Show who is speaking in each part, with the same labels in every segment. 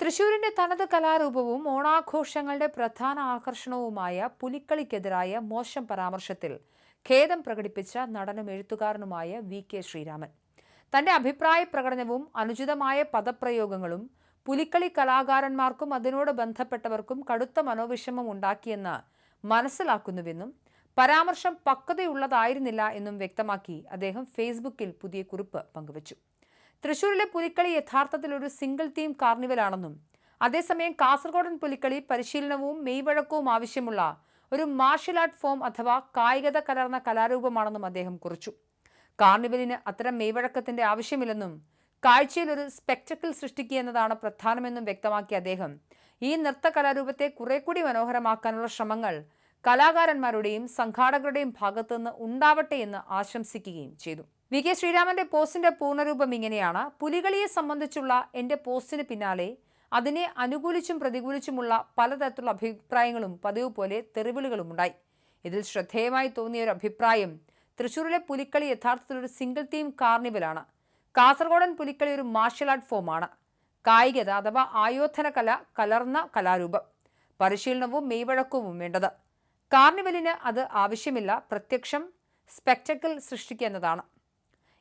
Speaker 1: തൃശൂരിന്റെ തനത് കലാരൂപവും ഓണാഘോഷങ്ങളുടെ പ്രധാന ആകർഷണവുമായ പുലിക്കളിക്കെതിരായ മോശം പരാമർശത്തിൽ ഖേദം പ്രകടിപ്പിച്ച നടനും എഴുത്തുകാരനുമായ വി.കെ. ശ്രീരാമൻ. തന്റെ അഭിപ്രായ പ്രകടനവും അനുചിതമായ പദപ്രയോഗങ്ങളും പുലിക്കളി കലാകാരന്മാർക്കും അതിനോട് ബന്ധപ്പെട്ടവർക്കും കടുത്ത മനോവിഷമം ഉണ്ടാക്കിയെന്ന് മനസ്സിലാക്കുന്നുവെന്നും പരാമർശം പക്വതയുള്ളതായിരുന്നില്ല എന്നും വ്യക്തമാക്കി അദ്ദേഹം ഫേസ്ബുക്കിൽ പുതിയ കുറിപ്പ് പങ്കുവച്ചു. തൃശൂരിലെ പുലിക്കളി യഥാർത്ഥത്തിൽ ഒരു സിംഗിൾ തീം കാർണിവലാണെന്നും അതേസമയം കാസർഗോഡൻ പുലിക്കളി പരിശീലനവും മെയ്വഴക്കവും ആവശ്യമുള്ള ഒരു മാർഷ്യൽ ആർട്ട് ഫോം അഥവാ കായികത കലർന്ന കലാരൂപമാണെന്നും അദ്ദേഹം കുറിച്ചു. കാർണിവലിന് അത്തരം മെയ്വഴക്കത്തിന്റെ ആവശ്യമില്ലെന്നും കാഴ്ചയിൽ ഒരു സ്പെക്ടക്കിൾ സൃഷ്ടിക്കുക എന്നതാണ് പ്രധാനമെന്നും വ്യക്തമാക്കിയ അദ്ദേഹം ഈ നൃത്ത കലാരൂപത്തെ കുറെ കൂടി മനോഹരമാക്കാനുള്ള ശ്രമങ്ങൾ കലാകാരന്മാരുടെയും സംഘാടകരുടെയും ഭാഗത്തുനിന്ന് ഉണ്ടാവട്ടെ എന്ന് ആശംസിക്കുകയും ചെയ്തു. വി.കെ. ശ്രീരാമന്റെ പോസ്റ്റിന്റെ പൂർണ്ണരൂപം ഇങ്ങനെയാണ്: പുലികളിയെ സംബന്ധിച്ചുള്ള എന്റെ പോസ്റ്റിന് പിന്നാലെ അതിനെ അനുകൂലിച്ചും പ്രതികൂലിച്ചുമുള്ള പലതരത്തിലുള്ള അഭിപ്രായങ്ങളും പതിവ് പോലെ തെറിവിളികളും ഉണ്ടായി. ഇതിൽ ശ്രദ്ധേയമായി തോന്നിയ ഒരു അഭിപ്രായം, തൃശൂരിലെ പുലിക്കളി യഥാർത്ഥത്തിൽ ഒരു സിംഗിൾ തീം കാർണിവലാണ്. കാസർഗോഡൻ പുലിക്കളി ഒരു മാർഷ്യൽ ആർട്ട് ഫോമാണ്. കായികത അഥവാ ആയോധന കല കലർന്ന കലാരൂപം, പരിശീലനവും മെയ്വഴക്കവും വേണ്ടത്. കാർണിവലിന് അത് ആവശ്യമില്ല, പ്രത്യക്ഷം സ്പെക്ടക്കിൾ സൃഷ്ടിക്കുക എന്നതാണ്.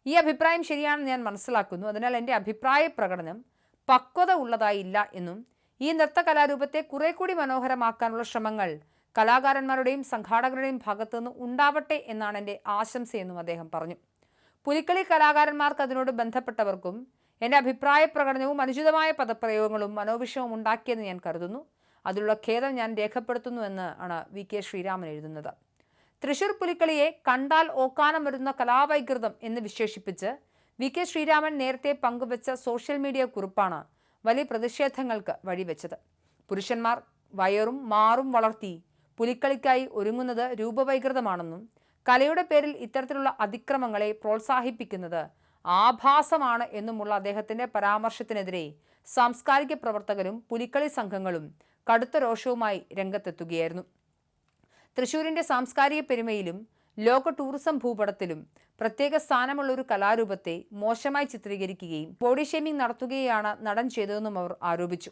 Speaker 1: ഈ അഭിപ്രായം ശരിയാണെന്ന് ഞാൻ മനസ്സിലാക്കുന്നു. അതിനാൽ എൻ്റെ അഭിപ്രായ പ്രകടനം പക്വത ഉള്ളതായില്ല എന്നും ഈ നൃത്ത കലാരൂപത്തെ കുറെ കൂടി മനോഹരമാക്കാനുള്ള ശ്രമങ്ങൾ കലാകാരന്മാരുടെയും സംഘാടകരുടെയും ഭാഗത്തുനിന്ന് ഉണ്ടാവട്ടെ എന്നാണ് എൻ്റെ ആശംസയെന്നും അദ്ദേഹം പറഞ്ഞു. പുലിക്കളി കലാകാരന്മാർക്ക് അതിനോട് ബന്ധപ്പെട്ടവർക്കും എൻ്റെ അഭിപ്രായ പ്രകടനവും അനുചിതമായ പദപ്രയോഗങ്ങളും മനോവിഷമം ഉണ്ടാക്കിയെന്ന് ഞാൻ കരുതുന്നു. അതിലുള്ള ഖേദം ഞാൻ രേഖപ്പെടുത്തുന്നുവെന്ന് ആണ് വി.കെ. ശ്രീരാമൻ എഴുതുന്നത്. തൃശൂർ പുലിക്കളിയെ കണ്ടാൽ ഓക്കാനം വരുന്ന കലാവൈകൃതം എന്ന് വിശേഷിപ്പിച്ച് വി.കെ. ശ്രീരാമൻ നേരത്തെ പങ്കുവച്ച സോഷ്യൽ മീഡിയ കുറിപ്പാണ് വലിയ പ്രതിഷേധങ്ങൾക്ക് വഴിവെച്ചത്. പുരുഷന്മാർ വയറും മാറും വളർത്തി പുലിക്കളിക്കായി ഒരുങ്ങുന്നത് രൂപവൈകൃതമാണെന്നും കലയുടെ പേരിൽ ഇത്തരത്തിലുള്ള അതിക്രമങ്ങളെ പ്രോത്സാഹിപ്പിക്കുന്നത് ആഭാസമാണ് എന്നുമുള്ള അദ്ദേഹത്തിന്റെ പരാമർശത്തിനെതിരെ സാംസ്കാരിക പ്രവർത്തകരും പുലിക്കളി സംഘങ്ങളും കടുത്ത രോഷവുമായി രംഗത്തെത്തുകയായിരുന്നു. തൃശൂരിന്റെ സാംസ്കാരിക പെരുമയിലും ലോക ടൂറിസം ഭൂപടത്തിലും പ്രത്യേക സ്ഥാനമുള്ള ഒരു കലാരൂപത്തെ മോശമായി ചിത്രീകരിക്കുകയും ബോഡി ഷേമിംഗ് നടത്തുകയാണ് നടൻ ചെയ്തതെന്നും അവർ ആരോപിച്ചു.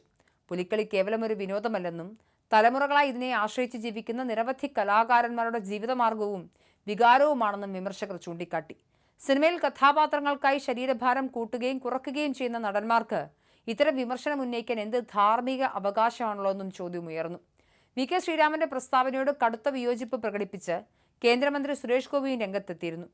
Speaker 1: പുലിക്കളി കേവലം ഒരു വിനോദമല്ലെന്നും തലമുറകളായി ഇതിനെ ആശ്രയിച്ച് ജീവിക്കുന്ന നിരവധി കലാകാരന്മാരുടെ ജീവിതമാർഗവും വികാരവുമാണെന്നും വിമർശകർ ചൂണ്ടിക്കാട്ടി. സിനിമയിൽ കഥാപാത്രങ്ങൾക്കായി ശരീരഭാരം കൂട്ടുകയും കുറയ്ക്കുകയും ചെയ്യുന്ന നടന്മാർക്ക് ഇത്തരം വിമർശനം ഉന്നയിക്കാൻ എന്ത് ധാർമ്മിക അവകാശമാണല്ലോ എന്നും ചോദ്യമുയർന്നു. വി.കെ. ശ്രീരാമന്റെ പ്രസ്താവനയോട് കടുത്ത വിയോജിപ്പ് പ്രകടിപ്പിച്ച് കേന്ദ്രമന്ത്രി സുരേഷ് ഗോപിയും രംഗത്തെത്തിയിരുന്നു.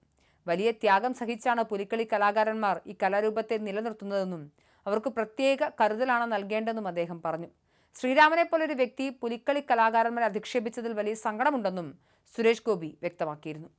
Speaker 1: വലിയ ത്യാഗം സഹിച്ചാണ് പുലിക്കളി കലാകാരന്മാർ ഈ കലാരൂപത്തെ നിലനിർത്തുന്നതെന്നും അവർക്ക് പ്രത്യേക കരുതലാണ് നൽകേണ്ടതെന്നും അദ്ദേഹം പറഞ്ഞു. ശ്രീരാമനെ പോലൊരു വ്യക്തി പുലിക്കളി കലാകാരന്മാരെ അധിക്ഷേപിച്ചതിൽ വലിയ സങ്കടമുണ്ടെന്നും സുരേഷ് ഗോപി വ്യക്തമാക്കിയിരുന്നു.